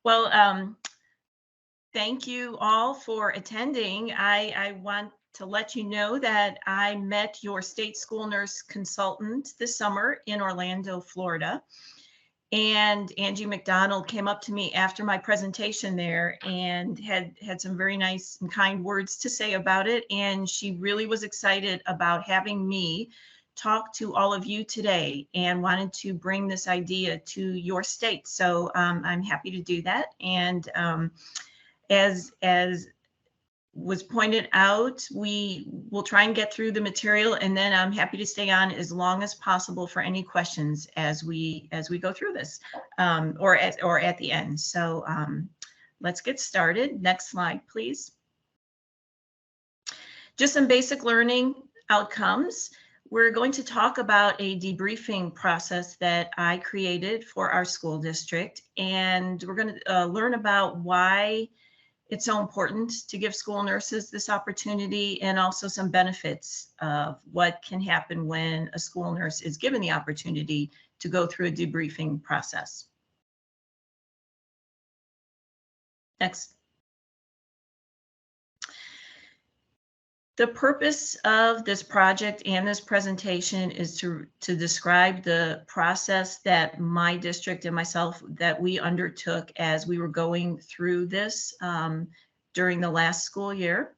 Well, thank you all for attending. I want to let you know that I met your state school nurse consultant this summer in Orlando, Florida. And Angie McDonald came up to me after my presentation there and had some very nice and kind words to say about it. And she really was excited about having me talk to all of you today and wanted to bring this idea to your state. So I'm happy to do that. And as was pointed out, we will try and get through the material, and then I'm happy to stay on as long as possible for any questions as we go through this, or at the end. So let's get started. Next slide, please. Just some basic learning outcomes. We're going to talk about a debriefing process that I created for our school district, and we're going to learn about why it's so important to give school nurses this opportunity, and also some benefits of what can happen when a school nurse is given the opportunity to go through a debriefing process. Next. The purpose of this project and this presentation is to describe the process that my district and myself, that we undertook as we were going through this during the last school year.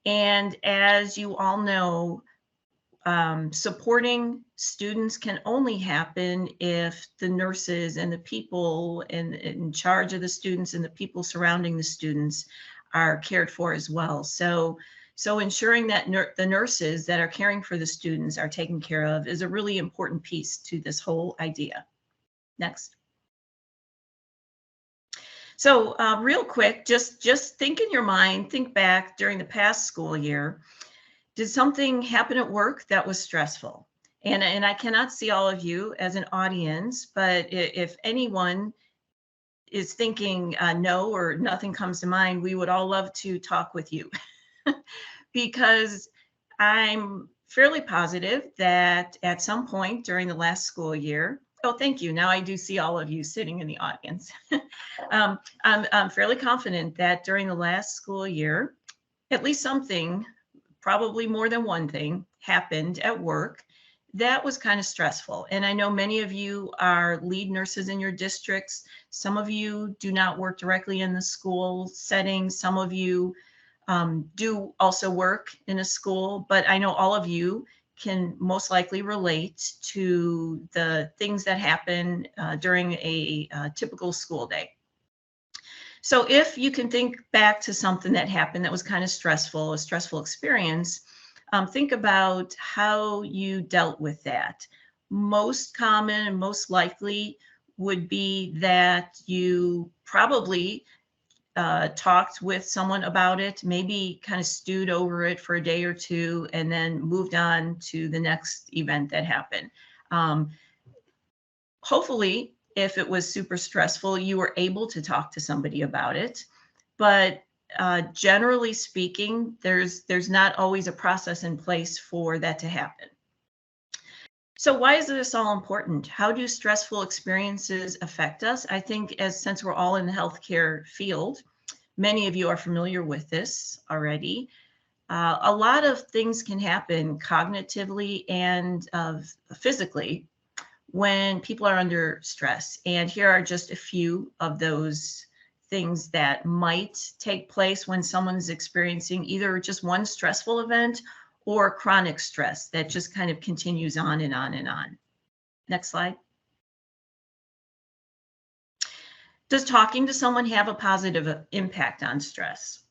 And as you all know, supporting students can only happen if the nurses and the people in charge of the students and the people surrounding the students are cared for as well. So ensuring that the nurses that are caring for the students are taken care of is a really important piece to this whole idea. Next. So real quick, just think in your mind, think back during the past school year. Did something happen at work that was stressful? And I cannot see all of you as an audience, but if anyone is thinking no or nothing comes to mind, we would all love to talk with you. Because I'm fairly positive that at some point during the last school year, oh, thank you. Now I do see all of you sitting in the audience. I'm fairly confident that during the last school year, at least something, probably more than one thing, happened at work that was kind of stressful. And I know many of you are lead nurses in your districts. Some of you do not work directly in the school setting. Some of you do also work in a school, but I know all of you can most likely relate to the things that happen during a typical school day. So if you can think back to something that happened that was kind of stressful, a stressful experience, think about how you dealt with that. Most common and most likely would be that you probably talked with someone about it, maybe kind of stewed over it for a day or two, and then moved on to the next event that happened. Hopefully, if it was super stressful, you were able to talk to somebody about it. But generally speaking, there's not always a process in place for that to happen. So why is this all important? How do stressful experiences affect us? I think since we're all in the healthcare field, many of you are familiar with this already. A lot of things can happen cognitively and physically when people are under stress. And here are just a few of those things that might take place when someone's experiencing either just one stressful event or chronic stress that just kind of continues on and on and on. Next slide. Does talking to someone have a positive impact on stress?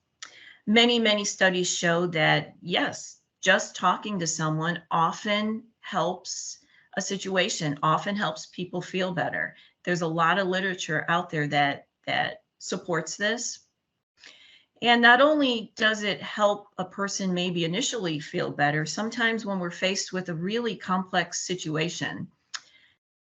Many studies show that yes, just talking to someone often helps a situation, often helps people feel better. There's a lot of literature out there that supports this. And not only does it help a person maybe initially feel better, sometimes when we're faced with a really complex situation,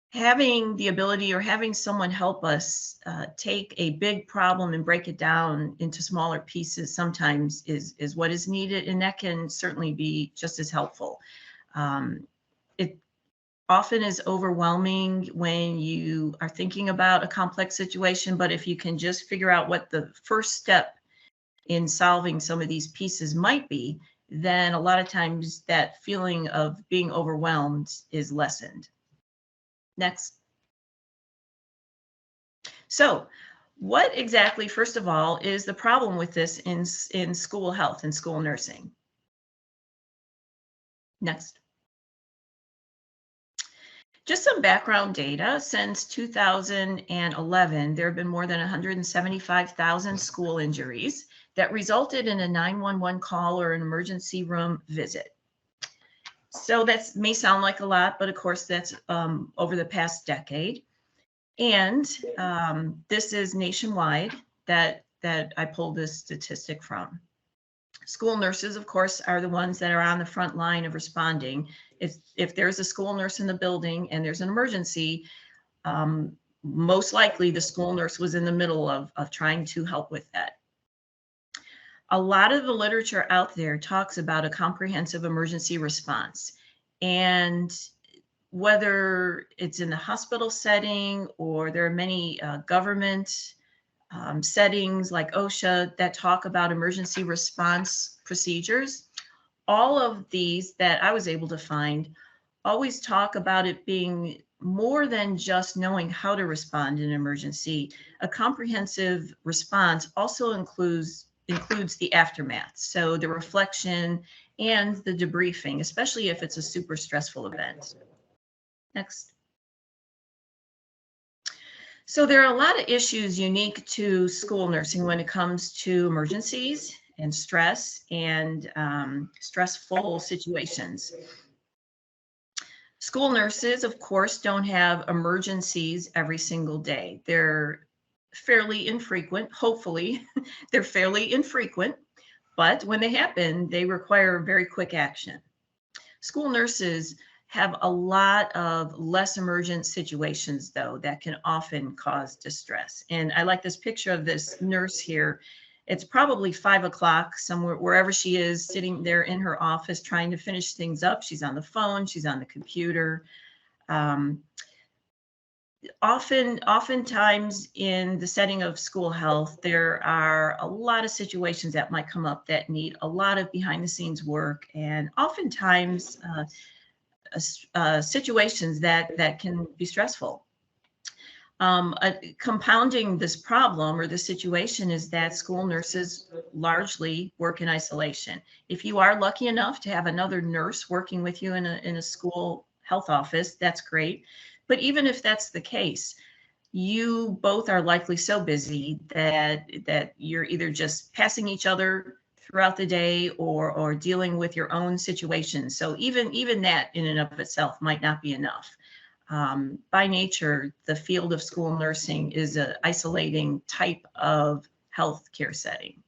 having the ability or having someone help us take a big problem and break it down into smaller pieces sometimes is what is needed, and that can certainly be just as helpful. often is overwhelming when you are thinking about a complex situation, but if you can just figure out what the first step in solving some of these pieces might be, then a lot of times that feeling of being overwhelmed is lessened. Next. So, what exactly, first of all, is the problem with this in school health and school nursing? Next. Just some background data. Since 2011, there have been more than 175,000 school injuries that resulted in a 911 call or an emergency room visit. So that may sound like a lot, but of course that's over the past decade. And this is nationwide that I pulled this statistic from. School nurses, of course, are the ones that are on the front line of responding. If there's a school nurse in the building and there's an emergency, most likely the school nurse was in the middle of trying to help with that. A lot of the literature out there talks about a comprehensive emergency response. And whether it's in the hospital setting or there are many government settings like OSHA that talk about emergency response procedures, all of these that I was able to find always talk about it being more than just knowing how to respond in an emergency. A comprehensive response also includes the aftermath, so the reflection and the debriefing, especially if it's a super stressful event. Next. So there are a lot of issues unique to school nursing when it comes to emergencies and stress and stressful situations. School nurses, of course, don't have emergencies every single day. They're fairly infrequent, hopefully. They're fairly infrequent, but when they happen, they require very quick action. School nurses have a lot of less emergent situations, though, that can often cause distress. And I like this picture of this nurse here. It's probably 5 o'clock somewhere, wherever she is, sitting there in her office trying to finish things up. She's on the phone, she's on the computer. Oftentimes in the setting of school health, there are a lot of situations that might come up that need a lot of behind the scenes work, and oftentimes situations that can be stressful. Compounding this problem or the situation is that school nurses largely work in isolation. If you are lucky enough to have another nurse working with you in a school health office, that's great. But even if that's the case, you both are likely so busy that you're either just passing each other throughout the day or dealing with your own situation. So even that in and of itself might not be enough. By nature, the field of school nursing is an isolating type of healthcare setting.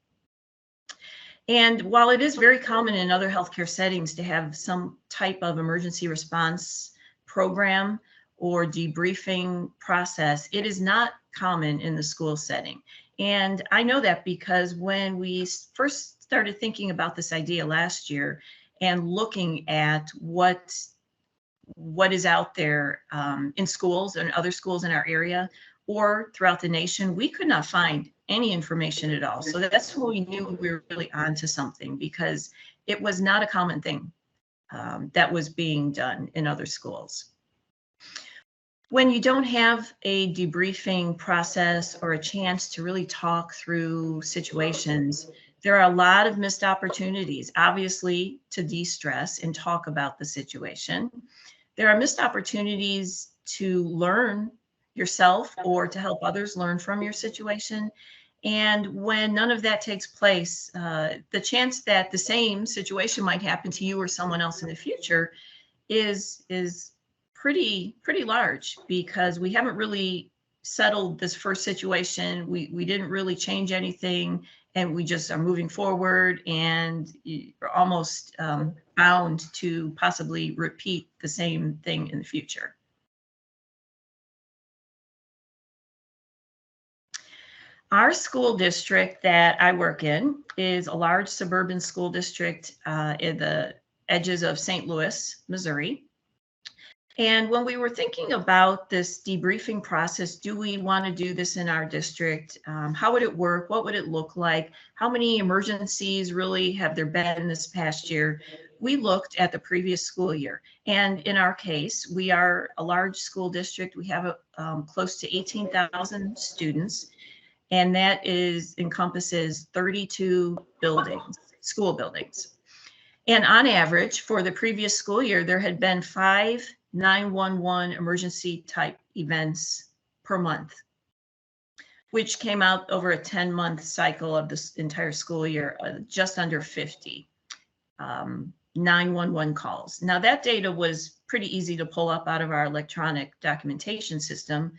And while it is very common in other healthcare settings to have some type of emergency response program or debriefing process, it is not common in the school setting. And I know that because when we first started thinking about this idea last year and looking at what is out there in schools and other schools in our area or throughout the nation, we could not find any information at all. So that's when we knew we were really onto something, because it was not a common thing that was being done in other schools. When you don't have a debriefing process or a chance to really talk through situations, there are a lot of missed opportunities, obviously, to de-stress and talk about the situation. There are missed opportunities to learn yourself or to help others learn from your situation. And when none of that takes place, the chance that the same situation might happen to you or someone else in the future is pretty large, because we haven't really settled this first situation. We didn't really change anything, and we just are moving forward, and you're almost bound to possibly repeat the same thing in the future. Our school district that I work in is a large suburban school district in the edges of St. Louis, Missouri. And when we were thinking about this debriefing process, do we want to do this in our district? How would it work? What would it look like? How many emergencies really have there been this past year? We looked at the previous school year. And in our case, we are a large school district. We have close to 18,000 students, and that encompasses 32 buildings, school buildings. And on average, for the previous school year, there had been 5 911 emergency type events per month, which came out over a 10-month cycle of this entire school year, just under 50 911 calls. Now, that data was pretty easy to pull up out of our electronic documentation system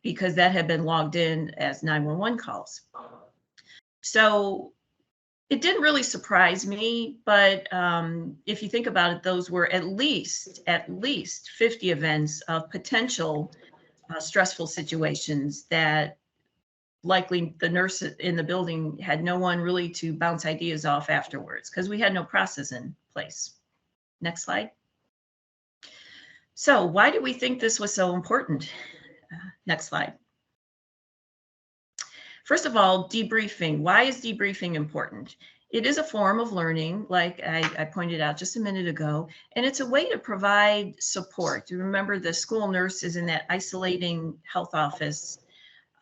because that had been logged in as 911 calls. So it didn't really surprise me, but if you think about it, those were at least 50 events of potential stressful situations that likely the nurse in the building had no one really to bounce ideas off afterwards because we had no process in place. Next slide. So why do we think this was so important? Next slide. First of all, debriefing. Why is debriefing important? It is a form of learning, like I pointed out just a minute ago, and it's a way to provide support. Remember, the school nurse is in that isolating health office,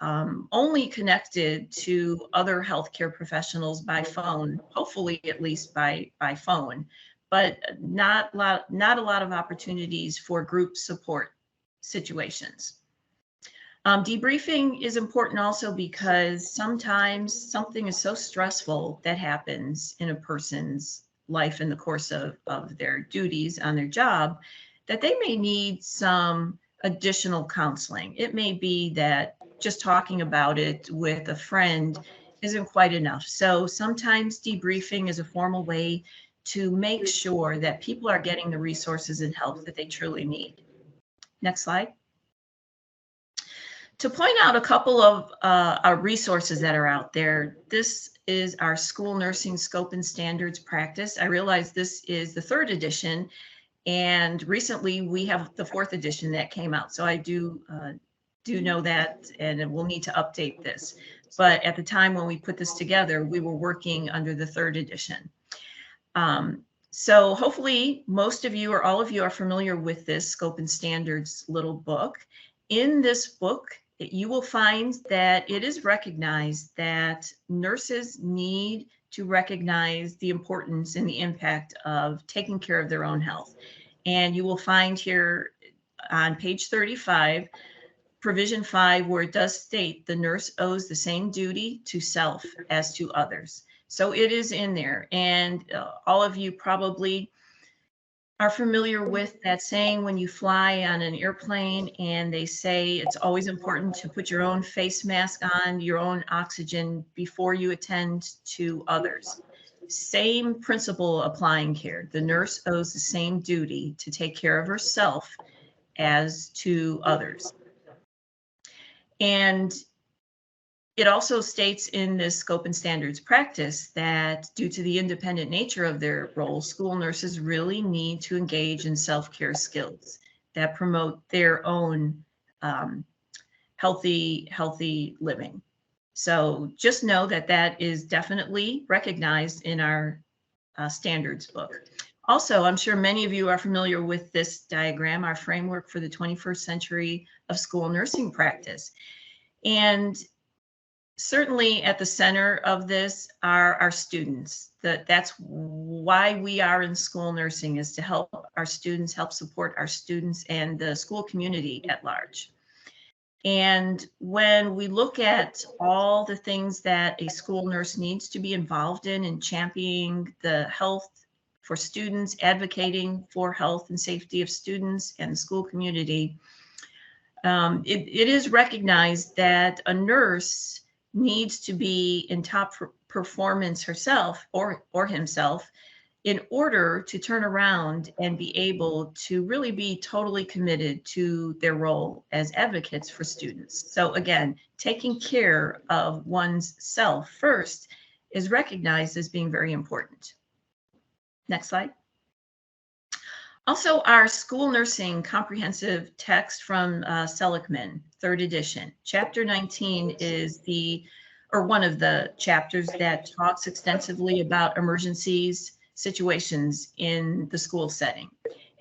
only connected to other healthcare professionals by phone, hopefully at least by phone, but not a lot of opportunities for group support situations. Debriefing is important also because sometimes something is so stressful that happens in a person's life in the course of their duties on their job that they may need some additional counseling. It may be that just talking about it with a friend isn't quite enough. So sometimes debriefing is a formal way to make sure that people are getting the resources and help that they truly need. Next slide. To point out a couple of our resources that are out there, this is our school nursing scope and standards practice. I realize this is the 3rd edition, and recently we have the 4th edition that came out. So I do know that, and we'll need to update this. But at the time when we put this together, we were working under the 3rd edition. So hopefully most of you or all of you are familiar with this scope and standards little book. In this book, you will find that it is recognized that nurses need to recognize the importance and the impact of taking care of their own health. And you will find here on page 35, provision 5, where it does state the nurse owes the same duty to self as to others. So it is in there. And all of you probably are familiar with that saying when you fly on an airplane and they say it's always important to put your own face mask on, your own oxygen before you attend to others. Same principle applying here. The nurse owes the same duty to take care of herself as to others. And it also states in this scope and standards practice that due to the independent nature of their role, school nurses really need to engage in self-care skills that promote their own healthy living. So just know that that is definitely recognized in our standards book. Also, I'm sure many of you are familiar with this diagram, our framework for the 21st century of school nursing practice. And certainly at the center of this are our students. That's why we are in school nursing, is to help our students, help support our students and the school community at large. And when we look at all the things that a school nurse needs to be involved in championing the health for students, advocating for health and safety of students and the school community, it is recognized that a nurse needs to be in top performance herself or himself in order to turn around and be able to really be totally committed to their role as advocates for students. So again, taking care of one's self first is recognized as being very important. Next slide. Also, our school nursing comprehensive text from Seligman, third edition. Chapter 19 is one of the chapters that talks extensively about emergencies, situations in the school setting.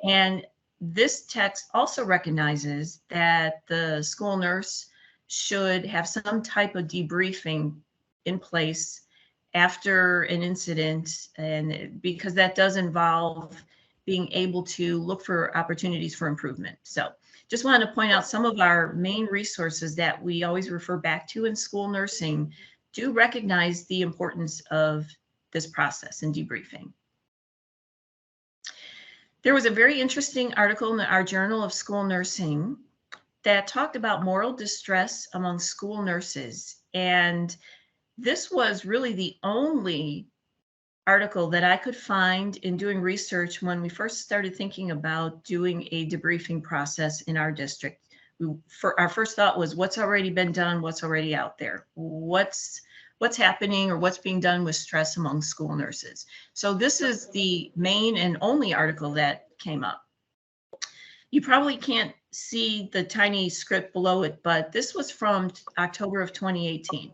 And this text also recognizes that the school nurse should have some type of debriefing in place after an incident, and because that does involve being able to look for opportunities for improvement. So just wanted to point out some of our main resources that we always refer back to in school nursing do recognize the importance of this process and debriefing. There was a very interesting article in our Journal of School Nursing that talked about moral distress among school nurses. And this was really the only article that I could find in doing research when we first started thinking about doing a debriefing process in our district. Our first thought was what's already been done, what's already out there, what's happening or what's being done with stress among school nurses. So this is the main and only article that came up. You probably can't see the tiny script below it, but this was from October of 2018.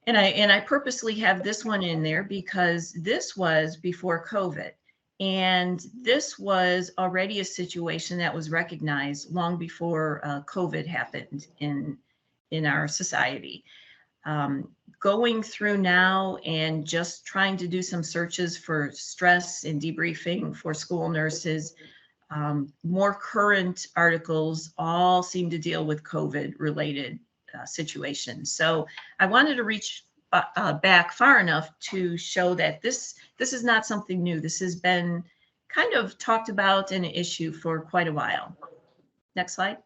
And I purposely have this one in there because this was before COVID. And this was already a situation that was recognized long before COVID happened in our society. Going through now and just trying to do some searches for stress and debriefing for school nurses, more current articles all seem to deal with COVID related situations. So I wanted to reach back far enough to show that this is not something new. This has been kind of talked about in an issue for quite a while. Next slide.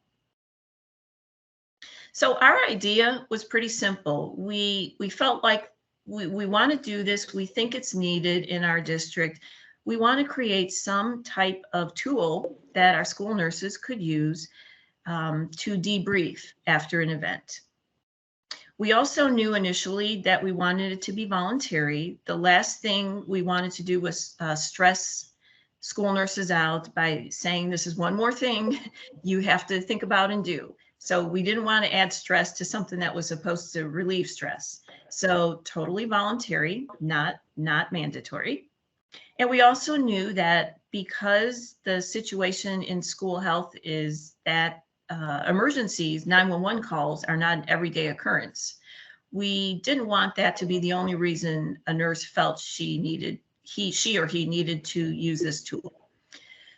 So our idea was pretty simple. We felt like we want to do this. We think it's needed in our district. We want to create some type of tool that our school nurses could use to debrief after an event. We also knew initially that we wanted it to be voluntary. The last thing we wanted to do was stress school nurses out by saying, this is one more thing you have to think about and do. So we didn't want to add stress to something that was supposed to relieve stress. So totally voluntary, not mandatory. And we also knew that because the situation in school health is that emergencies, 911 calls are not an everyday occurrence. We didn't want that to be the only reason a nurse felt she or he needed to use this tool.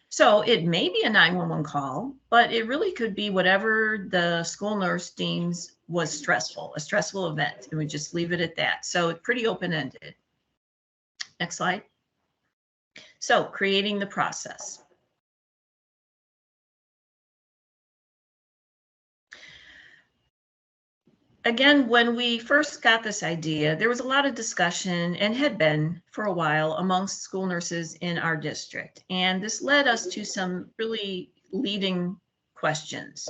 So it may be a 911 call, but it really could be whatever the school nurse deems was stressful, a stressful event, and we just leave it at that. So it's pretty open-ended. Next slide. So creating the process. Again, when we first got this idea, there was a lot of discussion, and had been for a while, amongst school nurses in our district. And this led us to some really leading questions.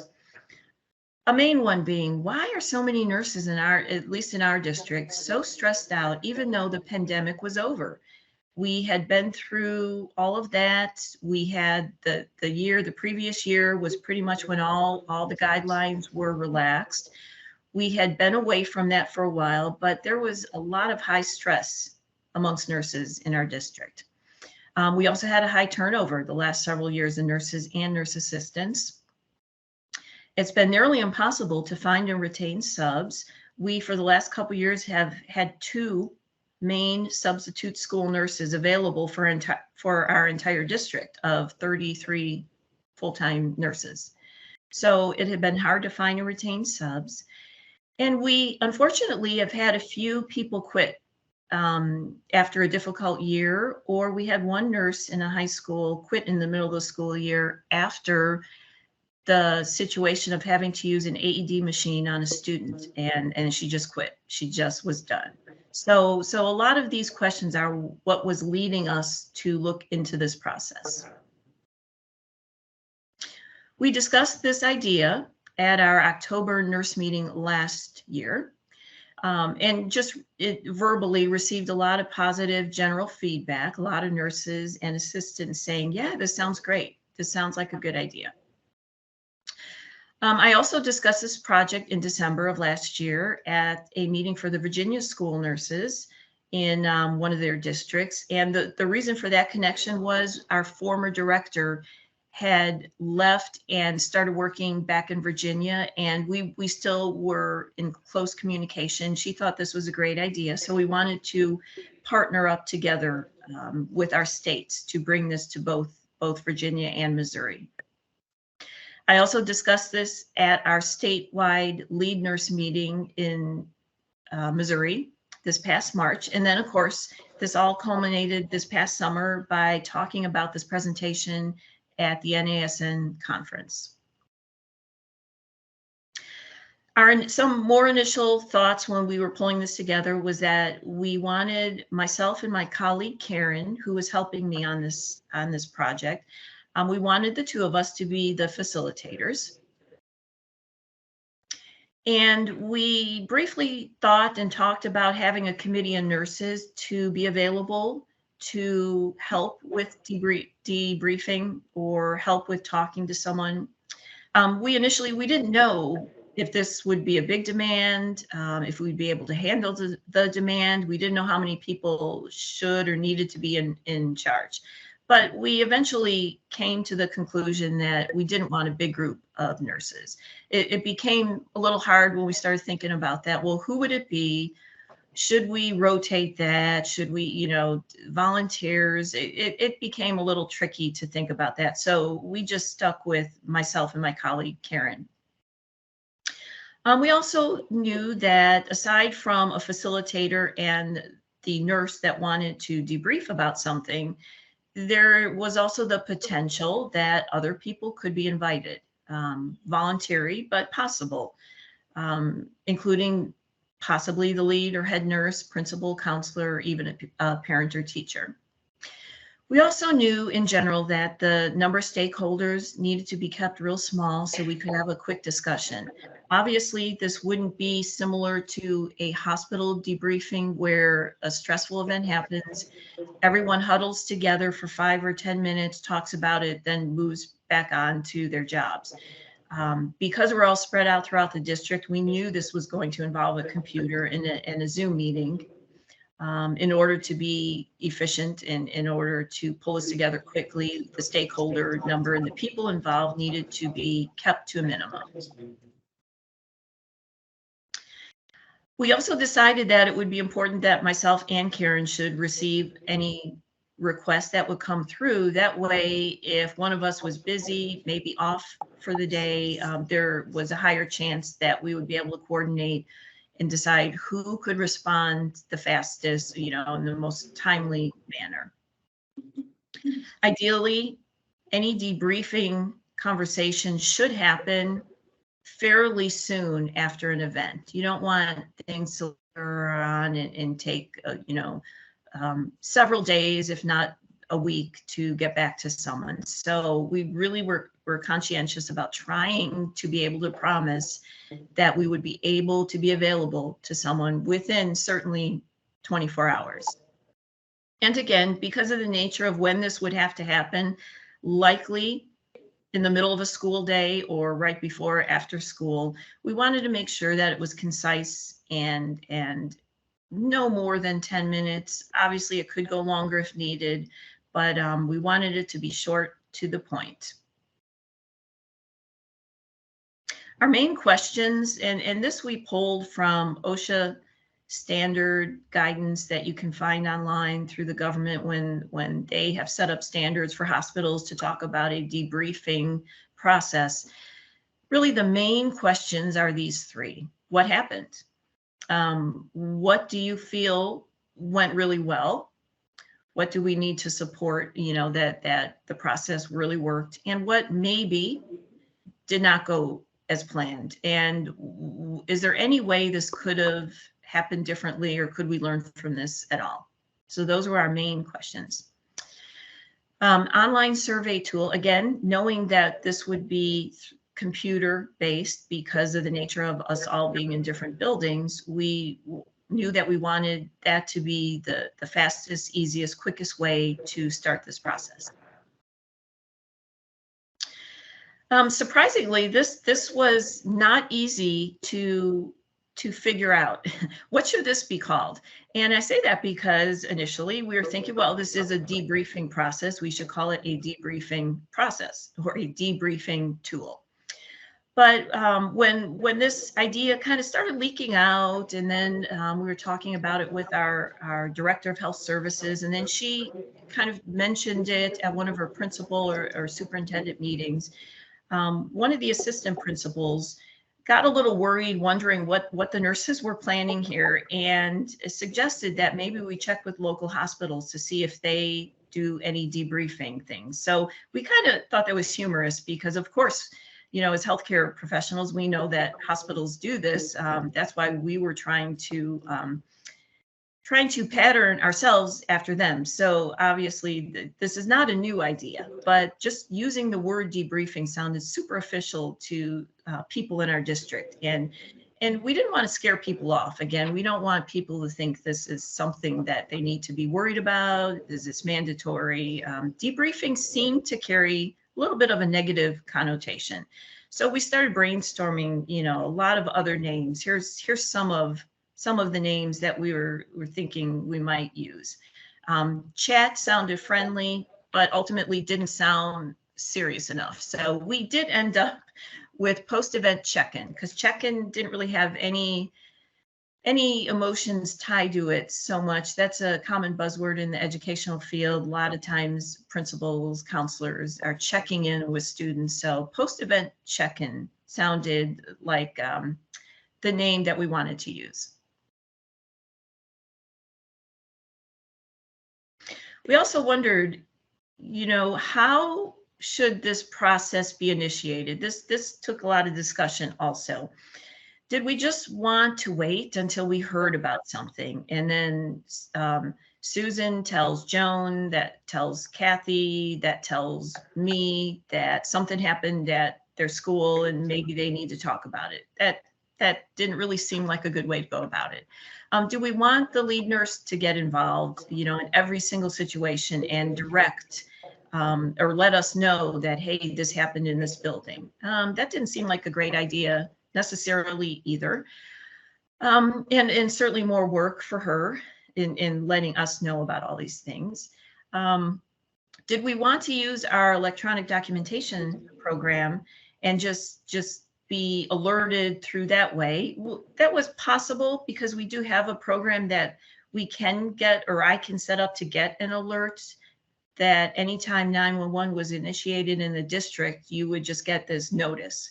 A main one being, why are so many nurses at least in our district, so stressed out, even though the pandemic was over? We had been through all of that. We had the previous year was pretty much when all the guidelines were relaxed. We had been away from that for a while, but there was a lot of high stress amongst nurses in our district. We also had a high turnover the last several years in nurses and nurse assistants. It's been nearly impossible to find and retain subs. We, for the last couple of years, have had 2 main substitute school nurses available for our entire district of 33 full-time nurses. So it had been hard to find and retain subs. And we, unfortunately, have had a few people quit after a difficult year, or we had one nurse in a high school quit in the middle of the school year after the situation of having to use an AED machine on a student, and she just quit. She just was done. So a lot of these questions are what was leading us to look into this process. We discussed this idea at our October nurse meeting last year. And just it verbally received a lot of positive general feedback, a lot of nurses and assistants saying, yeah, this sounds great. This sounds like a good idea. I also discussed this project in December of last year at a meeting for the Virginia school nurses in one of their districts. And the reason for that connection was our former director had left and started working back in Virginia, and we still were in close communication. She thought this was a great idea, so we wanted to partner up together with our states to bring this to both Virginia and Missouri. I also discussed this at our statewide lead nurse meeting in Missouri this past March. And then, of course, this all culminated this past summer by talking about this presentation at the NASN conference. Some more initial thoughts when we were pulling this together was that we wanted myself and my colleague Karen, who was helping me on this project, we wanted the two of us to be the facilitators. And we briefly thought and talked about having a committee of nurses to be available to help with debriefing or help with talking to someone. We didn't know if this would be a big demand, if we'd be able to handle the demand. We didn't know how many people should or needed to be in charge. But we eventually came to the conclusion that we didn't want a big group of nurses. It became a little hard when we started thinking about that. Well, who would it be? Should we rotate that? Should we, volunteers? It became a little tricky to think about that. So we just stuck with myself and my colleague, Karen. We also knew that aside from a facilitator and the nurse that wanted to debrief about something, there was also the potential that other people could be invited, voluntary, but possible, including possibly the lead or head nurse, principal, counselor, or even a parent or teacher. We also knew in general that the number of stakeholders needed to be kept real small so we could have a quick discussion. Obviously, this wouldn't be similar to a hospital debriefing where a stressful event happens. Everyone huddles together for 5 or 10 minutes, talks about it, then moves back on to their jobs. Because we're all spread out throughout the district, we knew this was going to involve a computer and a Zoom meeting in order to be efficient and in order to pull this together quickly. The stakeholder number and the people involved needed to be kept to a minimum. We also decided that it would be important that myself and Karen should receive any requests that would come through. That way, if one of us was busy, maybe off for the day, there was a higher chance that we would be able to coordinate and decide who could respond the fastest, in the most timely manner. Ideally, any debriefing conversation should happen fairly soon after an event. You don't want things to linger on and take, several days, if not a week, to get back to someone. So we really were conscientious about trying to be able to promise that we would be able to be available to someone within certainly 24 hours. And again, because of the nature of when this would have to happen, likely in the middle of a school day or right before or after school, we wanted to make sure that it was concise and no more than 10 minutes. Obviously, it could go longer if needed, but we wanted it to be short to the point. Our main questions, and this we pulled from OSHA standard guidance that you can find online through the government when they have set up standards for hospitals to talk about a debriefing process. Really, the main questions are these three. What happened? What do you feel went really well? What do we need to support, that the process really worked? And what maybe did not go as planned? And is there any way this could have happened differently, or could we learn from this at all? So those were our main questions. Online survey tool, again, knowing that this would be computer based because of the nature of us all being in different buildings. We knew that we wanted that to be the fastest, easiest, quickest way to start this process. Surprisingly, this was not easy to figure out. What should this be called? And I say that because initially we were thinking, well, this is a debriefing process. We should call it a debriefing process or a debriefing tool. But when this idea kind of started leaking out, and then we were talking about it with our director of health services, and then she kind of mentioned it at one of her principal or superintendent meetings. One of the assistant principals got a little worried, wondering what the nurses were planning here, and suggested that maybe we check with local hospitals to see if they do any debriefing things. So we kind of thought that was humorous because, of course, as healthcare professionals, we know that hospitals do this. That's why we were trying to pattern ourselves after them. So obviously this is not a new idea, but just using the word debriefing sounded super official to people in our district. And we didn't want to scare people off. Again, we don't want people to think this is something that they need to be worried about. Is this mandatory? Debriefing seemed to carry a little bit of a negative connotation. So we started brainstorming, a lot of other names. Here's some of the names that we were thinking we might use. Chat sounded friendly, but ultimately didn't sound serious enough. So we did end up with post-event check-in, because check-in didn't really have any emotions tied to it so much. That's a common buzzword in the educational field. A lot of times principals, counselors are checking in with students. So post-event check-in sounded like the name that we wanted to use. We also wondered, how should this process be initiated? This took a lot of discussion also. Did we just want to wait until we heard about something, and then Susan tells Joan, that tells Kathy, that tells me that something happened at their school and maybe they need to talk about it? That didn't really seem like a good way to go about it. Do we want the lead nurse to get involved, in every single situation and direct or let us know that, hey, this happened in this building? That didn't seem like a great idea necessarily either. And certainly more work for her in letting us know about all these things. Did we want to use our electronic documentation program and just be alerted through that way? Well, that was possible because we do have a program that we can get, or I can set up to get an alert that anytime 911 was initiated in the district, you would just get this notice.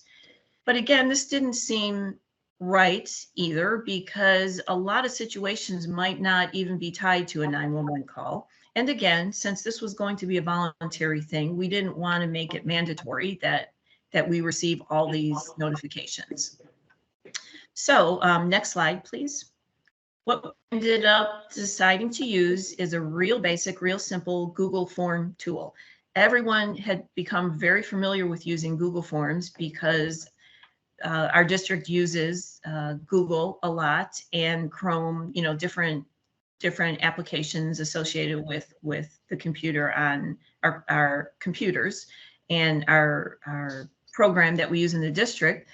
But again, this didn't seem right either, because a lot of situations might not even be tied to a 911 call. And again, since this was going to be a voluntary thing, we didn't want to make it mandatory that we receive all these notifications. So next slide, please. What we ended up deciding to use is a real basic, real simple Google form tool. Everyone had become very familiar with using Google Forms because our district uses Google a lot, and Chrome, different applications associated with the computer on our computers, and our program that we use in the district.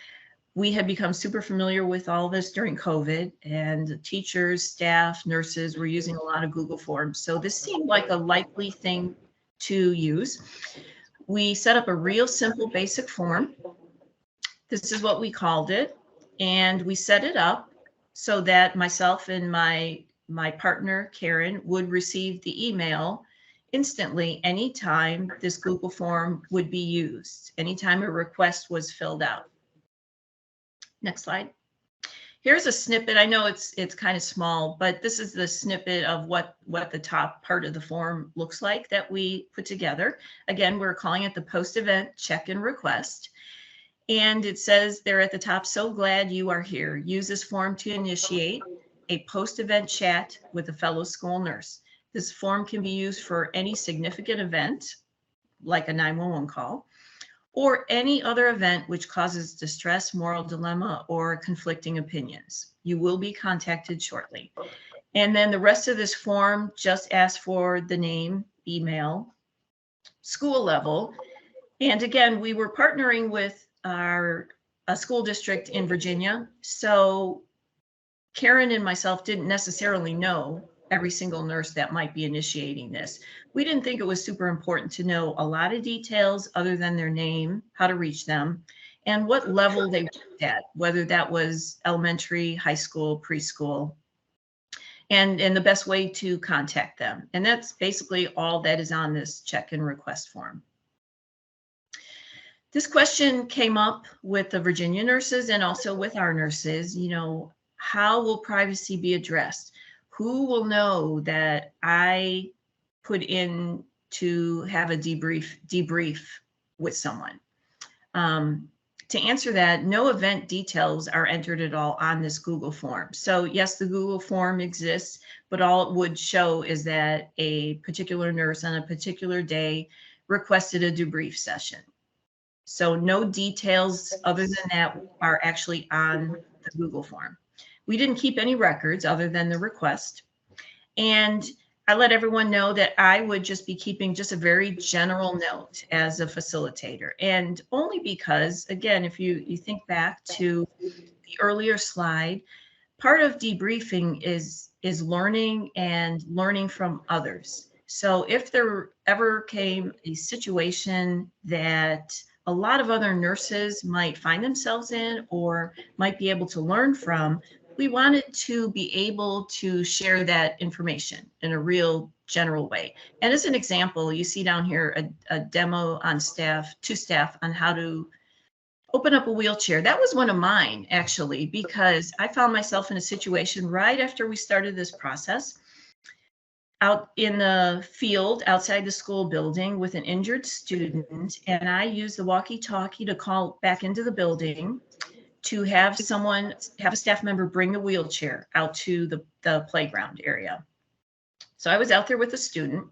We had become super familiar with all this during COVID, and teachers, staff, nurses were using a lot of Google Forms. So this seemed like a likely thing to use. We set up a real simple basic form. This is what we called it. And we set it up so that myself and my partner, Karen, would receive the email instantly anytime this Google form would be used, anytime a request was filled out. Next slide. Here's a snippet. I know it's kind of small, but this is the snippet of what the top part of the form looks like that we put together. Again, we're calling it the post-event check-in request. And it says there at the top, so glad you are here. Use this form to initiate a post-event chat with a fellow school nurse. This form can be used for any significant event, like a 911 call, or any other event which causes distress, moral dilemma, or conflicting opinions. You will be contacted shortly. And then the rest of this form just asks for the name, email, school level. And again, we were partnering with a school district in Virginia. So Karen and myself didn't necessarily know every single nurse that might be initiating this. We didn't think it was super important to know a lot of details other than their name, how to reach them, and what level they worked at, whether that was elementary, high school, preschool, and the best way to contact them. And that's basically all that is on this check-in request form. This question came up with the Virginia nurses and also with our nurses. You know, how will privacy be addressed? Who will know that I put in to have a debrief with someone? To answer that, no event details are entered at all on this Google form. So yes, the Google form exists, but all it would show is that a particular nurse on a particular day requested a debrief session. So no details other than that are actually on the Google form. We didn't keep any records other than the request. And I let everyone know that I would just be keeping just a very general note as a facilitator. And only because, again, if you think back to the earlier slide, part of debriefing is learning and learning from others. So if there ever came a situation that a lot of other nurses might find themselves in or might be able to learn from, we wanted to be able to share that information in a real general way. And as an example, you see down here a demo on staff on how to open up a wheelchair. That was one of mine, actually, because I found myself in a situation right after we started this process out in the field outside the school building with an injured student. And I used the walkie-talkie to call back into the building to have a staff member bring the wheelchair out to the playground area. So I was out there with a student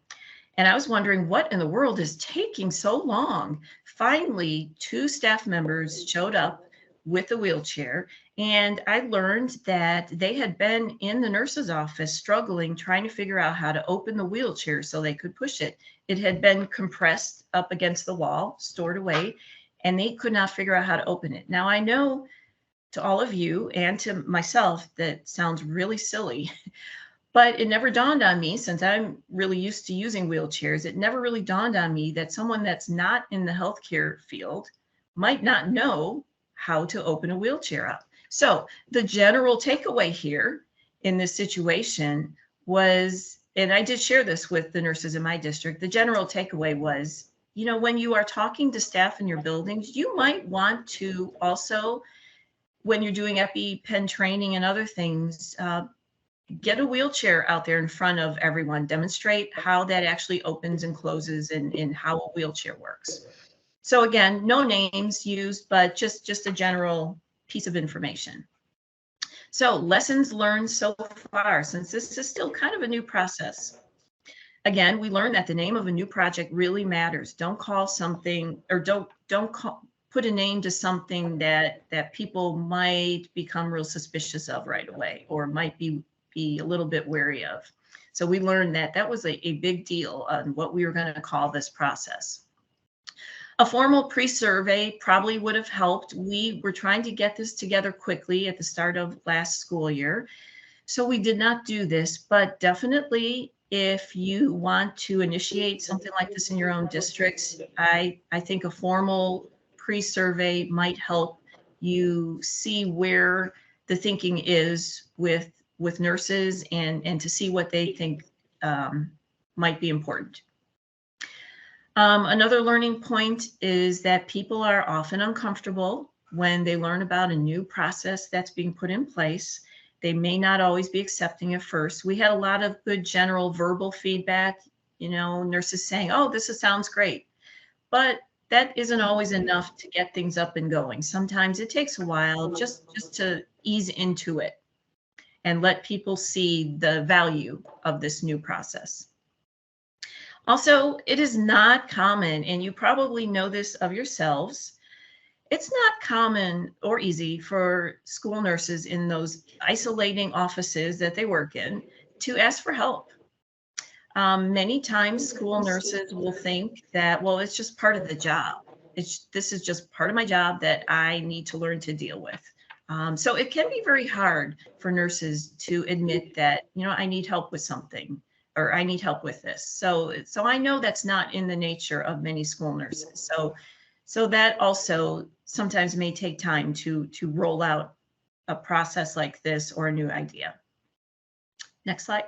and I was wondering what in the world is taking so long. Finally, 2 staff members showed up with the wheelchair, and I learned that they had been in the nurse's office struggling, trying to figure out how to open the wheelchair so they could push it. It had been compressed up against the wall, stored away, and they could not figure out how to open it. Now, I know to all of you and to myself that sounds really silly, but it never dawned on me, since I'm really used to using wheelchairs, it never really dawned on me that someone that's not in the healthcare field might not know how to open a wheelchair up. So the general takeaway here in this situation was, and I did share this with the nurses in my district, the general takeaway was, you know, when you are talking to staff in your buildings, you might want to also, when you're doing EpiPen training and other things, get a wheelchair out there in front of everyone, demonstrate how that actually opens and closes and how a wheelchair works. So again, no names used, but just a general piece of information. So lessons learned so far, since this is still kind of a new process. Again, we learned that the name of a new project really matters. Don't call something, or don't put a name to something that people might become real suspicious of right away, or might be a little bit wary of. So we learned that was a big deal on what we were going to call this process. A formal pre-survey probably would have helped. We were trying to get this together quickly at the start of last school year, so we did not do this, but definitely if you want to initiate something like this in your own districts, I think a formal pre-survey might help you see where the thinking is with nurses and to see what they think might be important. Another learning point is that people are often uncomfortable when they learn about a new process that's being put in place. They may not always be accepting at first. We had a lot of good general verbal feedback, you know, nurses saying, oh, this sounds great. But that isn't always enough to get things up and going. Sometimes it takes a while just to ease into it and let people see the value of this new process. Also, it is not common, and you probably know this of yourselves, it's not common or easy for school nurses in those isolating offices that they work in to ask for help. Many times, school nurses will think that, well, it's just part of the job. This is just part of my job that I need to learn to deal with. So it can be very hard for nurses to admit that, I need help with something, or I need help with this. So I know that's not in the nature of many school nurses. So that also sometimes may take time to roll out a process like this or a new idea. Next slide.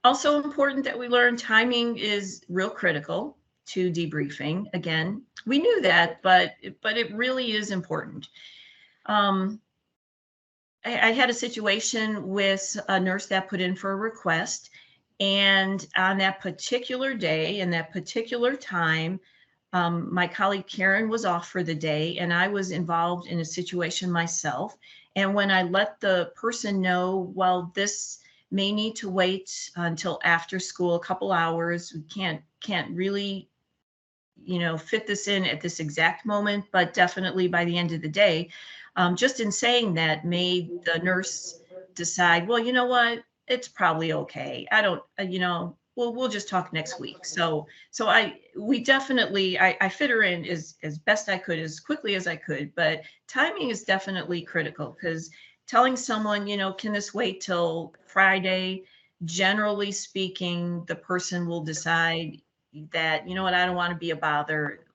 Also important that we learn timing is real critical to debriefing. Again, we knew that, but it really is important. I had a situation with a nurse that put in for a request, and on that particular day and that particular time, my colleague Karen was off for the day, and I was involved in a situation myself. And when I let the person know, well, this may need to wait until after school, a couple hours, we can't really, fit this in at this exact moment, but definitely by the end of the day. Just in saying that made the nurse decide, well, you know what, it's probably okay. I don't, we'll just talk next week. So I fit her in as best I could, as quickly as I could, but timing is definitely critical, because telling someone, can this wait till Friday? Generally speaking, the person will decide that, you know what, I don't want to be a bother.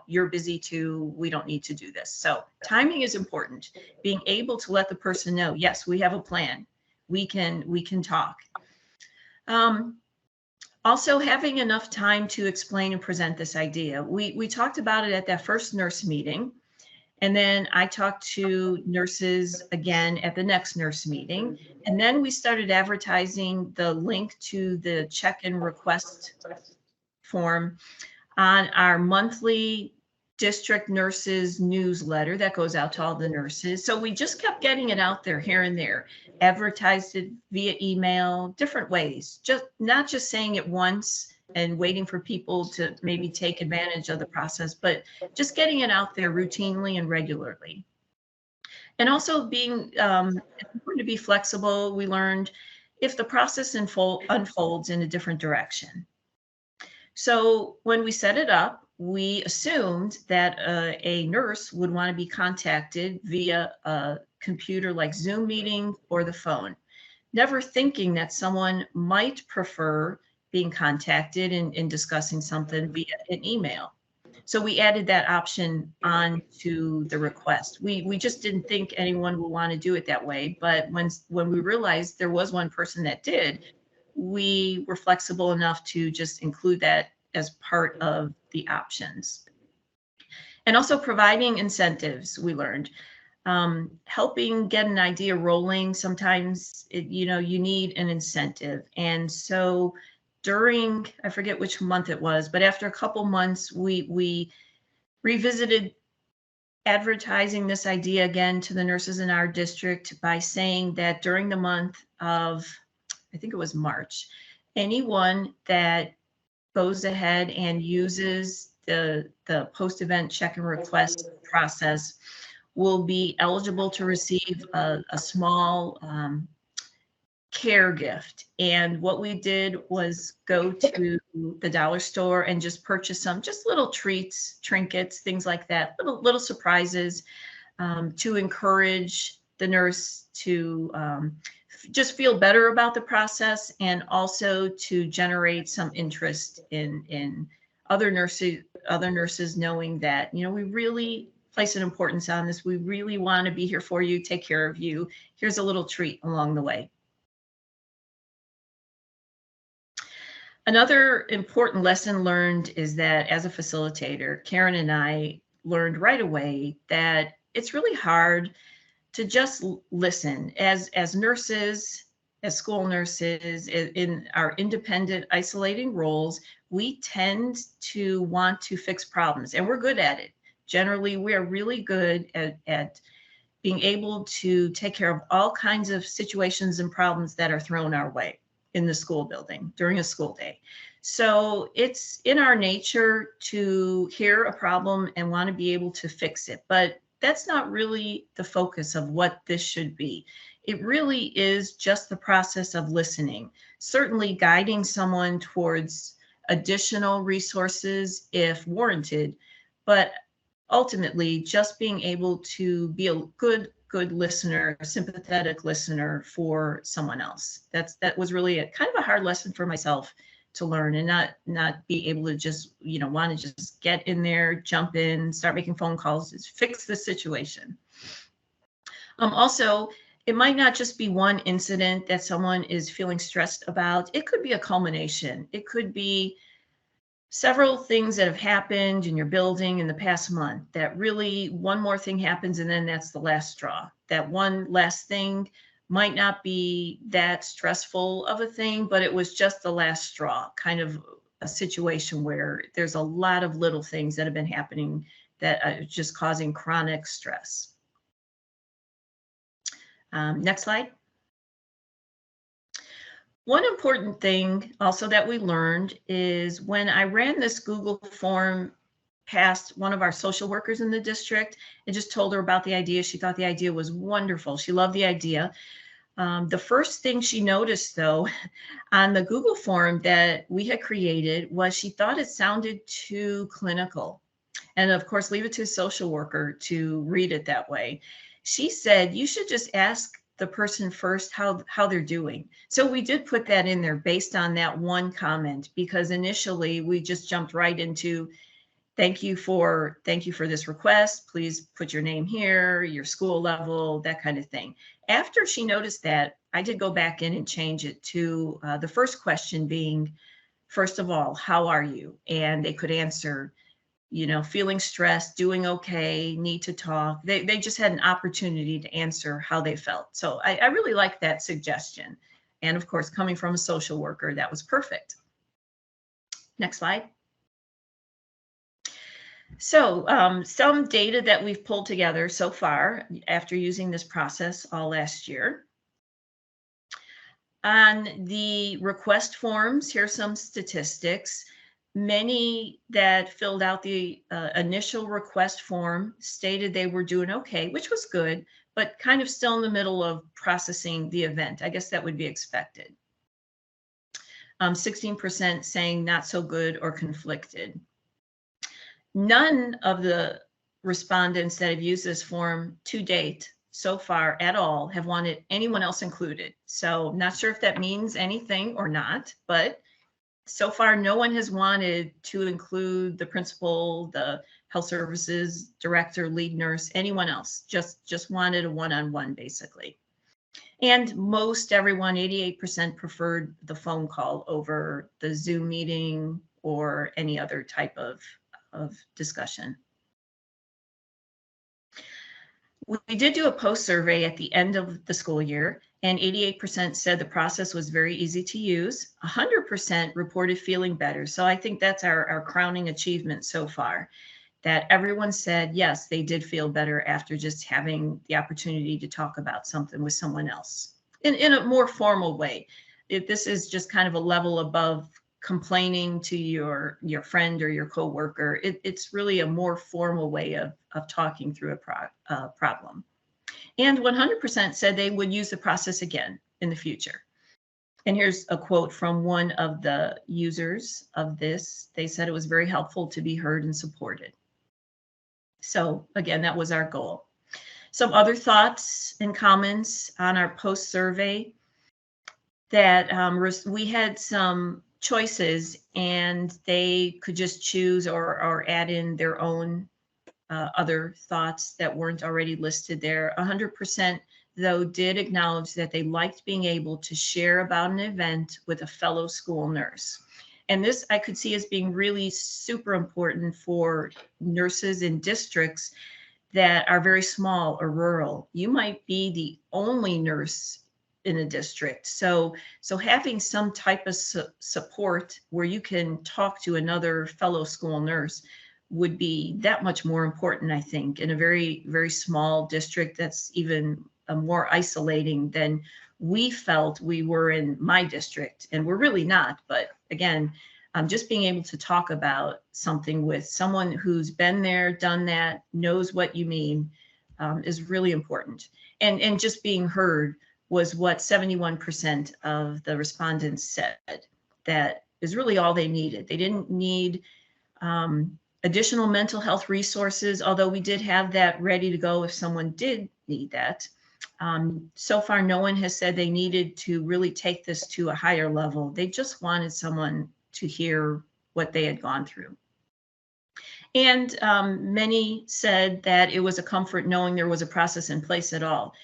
You're busy too. We don't need to do this. So timing is important. Being able to let the person know, yes, we have a plan. We can talk. Also, having enough time to explain and present this idea. We talked about it at that first nurse meeting. And then I talked to nurses again at the next nurse meeting. And then we started advertising the link to the check-in request form on our monthly district nurses newsletter that goes out to all the nurses. So we just kept getting it out there here and there, advertised it via email, different ways, just not just saying it once and waiting for people to maybe take advantage of the process, but just getting it out there routinely and regularly. And also being it's important to be flexible. We learned if the process unfolds in a different direction. So when we set it up, we assumed that a nurse would want to be contacted via a computer like Zoom meeting or the phone, never thinking that someone might prefer being contacted in discussing something via an email. So we added that option on to the request. We just didn't think anyone would want to do it that way. But when we realized there was one person that did, we were flexible enough to just include that as part of the options. And also providing incentives, we learned. Helping get an idea rolling, sometimes you need an incentive. And so during, I forget which month it was, but after a couple months, we revisited advertising this idea again to the nurses in our district by saying that during the month of, I think it was March, anyone that goes ahead and uses the post-event check-in request process will be eligible to receive a small care gift. And what we did was go to the dollar store and just purchase some just little treats, trinkets, things like that, little surprises to encourage the nurse to just feel better about the process, and also to generate some interest in other nurses knowing that, we really place an importance on this. We really want to be here for you, take care of you. Here's a little treat along the way. Another important lesson learned is that as a facilitator, Karen and I learned right away that it's really hard to just listen. As nurses, as school nurses, in our independent, isolating roles, we tend to want to fix problems, and we're good at it. Generally, we are really good at being able to take care of all kinds of situations and problems that are thrown our way. in the school building during a school day. So it's in our nature to hear a problem and want to be able to fix it. But that's not really the focus of what this should be. It really is just the process of listening, certainly guiding someone towards additional resources if warranted, but ultimately just being able to be a good listener, a sympathetic listener for someone else. That was really a kind of a hard lesson for myself to learn, and not be able to just, want to just get in there, jump in, start making phone calls, just fix the situation. Also, it might not just be one incident that someone is feeling stressed about. It could be a culmination. It could be several things that have happened in your building in the past month that really one more thing happens and then that's the last straw. That one last thing might not be that stressful of a thing, but it was just the last straw, kind of a situation where there's a lot of little things that have been happening that are just causing chronic stress. Next slide. One important thing also that we learned is when I ran this Google form past one of our social workers in the district and just told her about the idea. She thought the idea was wonderful. She loved the idea. The first thing she noticed, though, on the Google form that we had created was she thought it sounded too clinical. And of course, leave it to a social worker to read it that way. She said, you should just ask the person first how they're doing. So we did put that in there based on that one comment, because initially we just jumped right into thank you for this request. Please put your name here, your school level, that kind of thing. After she noticed that, I did go back in and change it to the first question being, first of all, how are you? And they could answer, feeling stressed, doing okay, need to talk. They just had an opportunity to answer how they felt. So I really like that suggestion. And of course, coming from a social worker, that was perfect. Next slide. So some data that we've pulled together so far after using this process all last year. On the request forms, here's some statistics. Many that filled out the initial request form stated they were doing okay, which was good, but kind of still in the middle of processing the event. I guess that would be expected. 16% saying not so good or conflicted. None of the respondents that have used this form to date so far at all have wanted anyone else included. So not sure if that means anything or not, but so far no one has wanted to include the principal, the health services director, lead nurse, anyone else, just wanted a one-on-one basically. And most everyone, 88%, preferred the phone call over the Zoom meeting or any other type of discussion. We did do a post survey at the end of the school year, and 88% said the process was very easy to use. 100% reported feeling better. So I think that's our crowning achievement so far, that everyone said, yes, they did feel better after just having the opportunity to talk about something with someone else in a more formal way. This is just kind of a level above complaining to your friend or your coworker. It's really a more formal way of talking through a problem. And 100% said they would use the process again in the future. And here's a quote from one of the users of this. They said it was very helpful to be heard and supported. So again, that was our goal. Some other thoughts and comments on our post survey, that we had some choices and they could just choose or add in their own other thoughts that weren't already listed there. 100% though did acknowledge that they liked being able to share about an event with a fellow school nurse. And this I could see as being really super important for nurses in districts that are very small or rural. You might be the only nurse in a district. So having some type of support where you can talk to another fellow school nurse would be that much more important, I think, in a very, very small district that's even more isolating than we felt we were in my district, and we're really not. But again, just being able to talk about something with someone who's been there, done that, knows what you mean, is really important. And just being heard was what 71% of the respondents said that is really all they needed. They didn't need additional mental health resources, although we did have that ready to go if someone did need that. So far, no one has said they needed to really take this to a higher level. They just wanted someone to hear what they had gone through. And many said that it was a comfort knowing there was a process in place at all.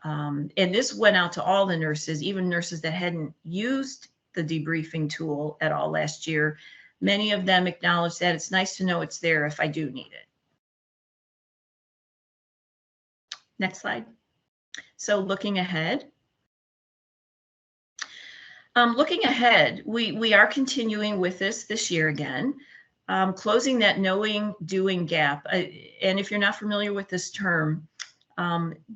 And this went out to all the nurses, even nurses that hadn't used the debriefing tool at all last year. Many of them acknowledged that it's nice to know it's there if I do need it. Next slide. So looking ahead. Looking ahead, we are continuing with this year again, closing that knowing doing gap. And if you're not familiar with this term,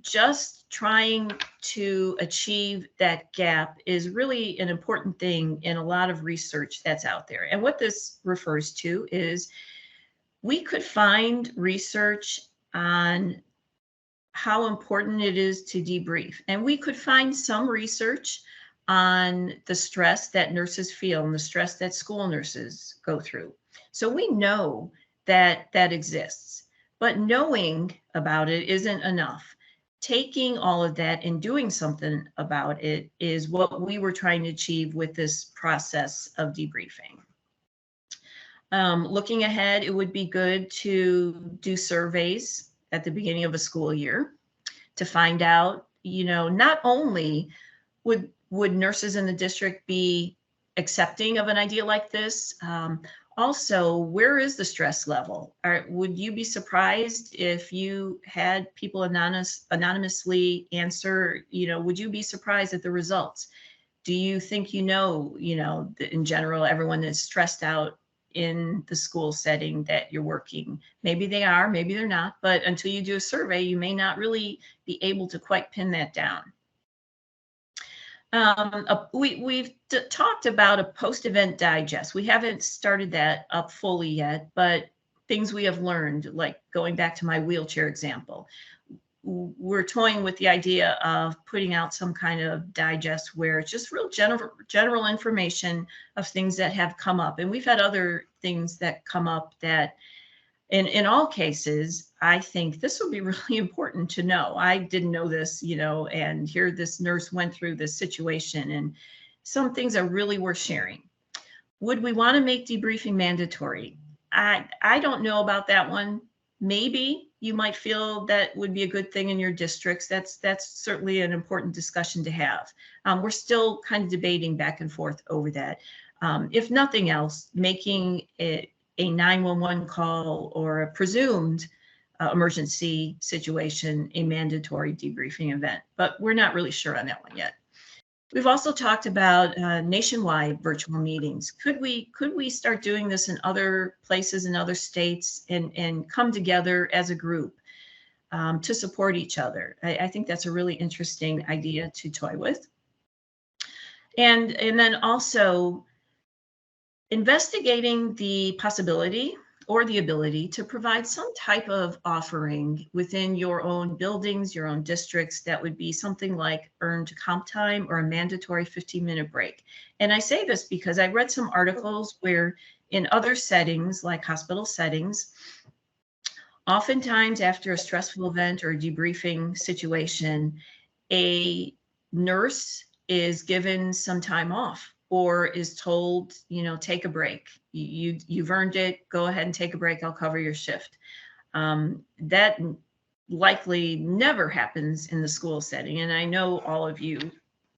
just trying to achieve that gap is really an important thing in a lot of research that's out there. And what this refers to is we could find research on how important it is to debrief. And we could find some research on the stress that nurses feel and the stress that school nurses go through. So we know that that exists, but knowing about it isn't enough. Taking all of that and doing something about it is what we were trying to achieve with this process of debriefing. Looking ahead, it would be good to do surveys at the beginning of a school year to find out, not only would nurses in the district be accepting of an idea like this, also, where is the stress level? Would you be surprised if you had people anonymously answer, would you be surprised at the results? Do you think in general, everyone is stressed out in the school setting that you're working? Maybe they are, maybe they're not, but until you do a survey, you may not really be able to quite pin that down. We've talked about a post-event digest. We haven't started that up fully yet, but things we have learned, like going back to my wheelchair example, we're toying with the idea of putting out some kind of digest where it's just real general information of things that have come up. And we've had other things that come up that in all cases, I think this would be really important to know. I didn't know this, and here this nurse went through this situation, and some things are really worth sharing. Would we want to make debriefing mandatory? I don't know about that one. Maybe you might feel that would be a good thing in your districts. That's certainly an important discussion to have. We're still kind of debating back and forth over that. If nothing else, making it a 911 call or a presumed emergency situation a mandatory debriefing event, but we're not really sure on that one yet. We've also talked about nationwide virtual meetings. Could we start doing this in other places, in other states, and come together as a group to support each other? I think that's a really interesting idea to toy with. And then also investigating the possibility or the ability to provide some type of offering within your own buildings, your own districts, that would be something like earned comp time or a mandatory 15-minute break. And I say this because I read some articles where in other settings, like hospital settings, oftentimes after a stressful event or a debriefing situation, a nurse is given some time off or is told, take a break. You've earned it. Go ahead and take a break. I'll cover your shift. That likely never happens in the school setting. And I know all of you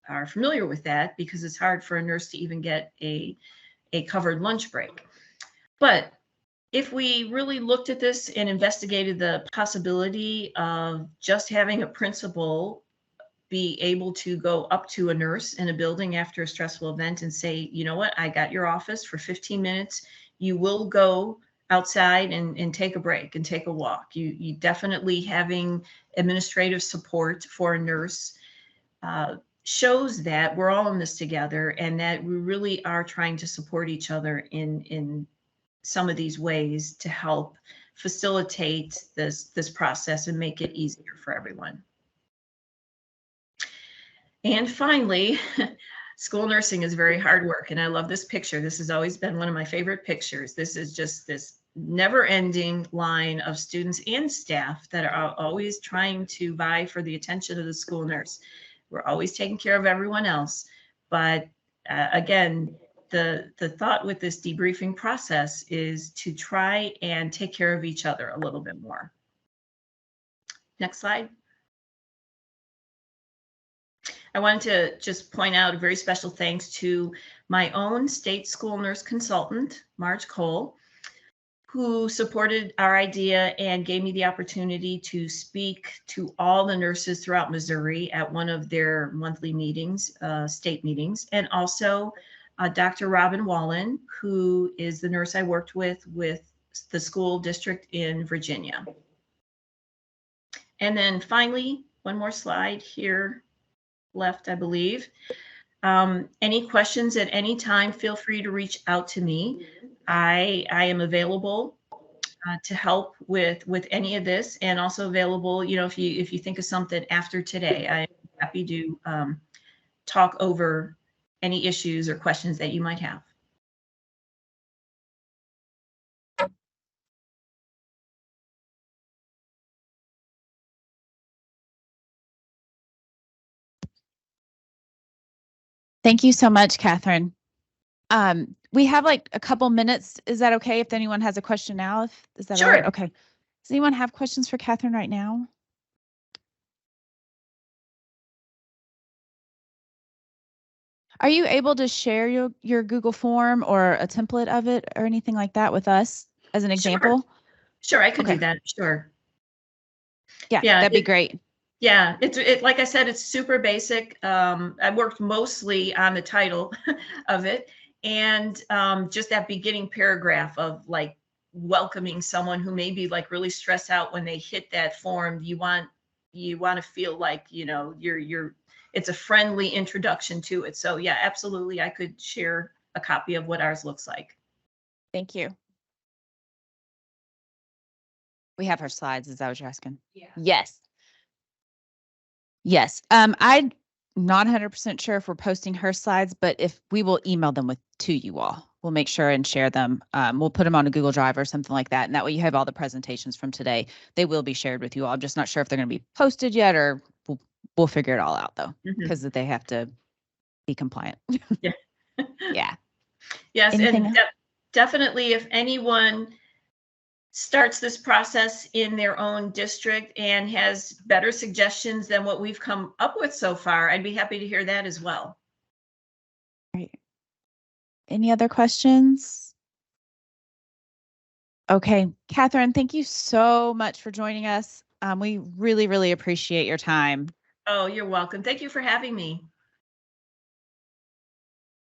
are familiar with that because it's hard for a nurse to even get a covered lunch break. But if we really looked at this and investigated the possibility of just having a principal be able to go up to a nurse in a building after a stressful event and say, you know what, I got your office for 15 minutes. You will go outside and take a break and take a walk. You definitely having administrative support for a nurse shows that we're all in this together and that we really are trying to support each other in some of these ways to help facilitate this process and make it easier for everyone. And finally, school nursing is very hard work. And I love this picture. This has always been one of my favorite pictures. This is just this never-ending line of students and staff that are always trying to vie for the attention of the school nurse. We're always taking care of everyone else. But again, the thought with this debriefing process is to try and take care of each other a little bit more. Next slide. I wanted to just point out a very special thanks to my own state school nurse consultant, Marge Cole, who supported our idea and gave me the opportunity to speak to all the nurses throughout Missouri at one of their monthly meetings, state meetings, and also Dr. Robin Wallen, who is the nurse I worked with the school district in Virginia. And then finally, one more slide here left, I believe. Any questions at any time, feel free to reach out to me. I am available to help with any of this, and also available, you know, if you think of something after today, I'm happy to talk over any issues or questions that you might have. Thank you so much, Catherine. We have like a couple minutes. Is that okay if anyone has a question now? Is that Sure. all right? Okay. Does anyone have questions for Catherine right now? Are you able to share your Google form or a template of it or anything like that with us as an example? Sure, I could do that. Sure. Yeah, that'd be great. Yeah, like I said, it's super basic. I worked mostly on the title of it, and just that beginning paragraph of like welcoming someone who may be like really stressed out when they hit that form. You want to feel like, you know, it's a friendly introduction to it. So yeah, absolutely, I could share a copy of what ours looks like. Thank you. We have her slides. Is that what you're asking? Yeah. Yes. Yes. I'm not 100% sure if we're posting her slides, but if we will email them to you all, we'll make sure and share them. We'll put them on a Google Drive or something like that. And that way you have all the presentations from today. They will be shared with you all. I'm just not sure if they're going to be posted yet, or we'll figure it all out though, because they have to be compliant. Yeah. Yeah. Yes. And definitely if anyone starts this process in their own district and has better suggestions than what we've come up with so far, I'd be happy to hear that as well. Right. Any other questions? Okay, Catherine, thank you so much for joining us. We really, really appreciate your time. Oh, you're welcome. Thank you for having me.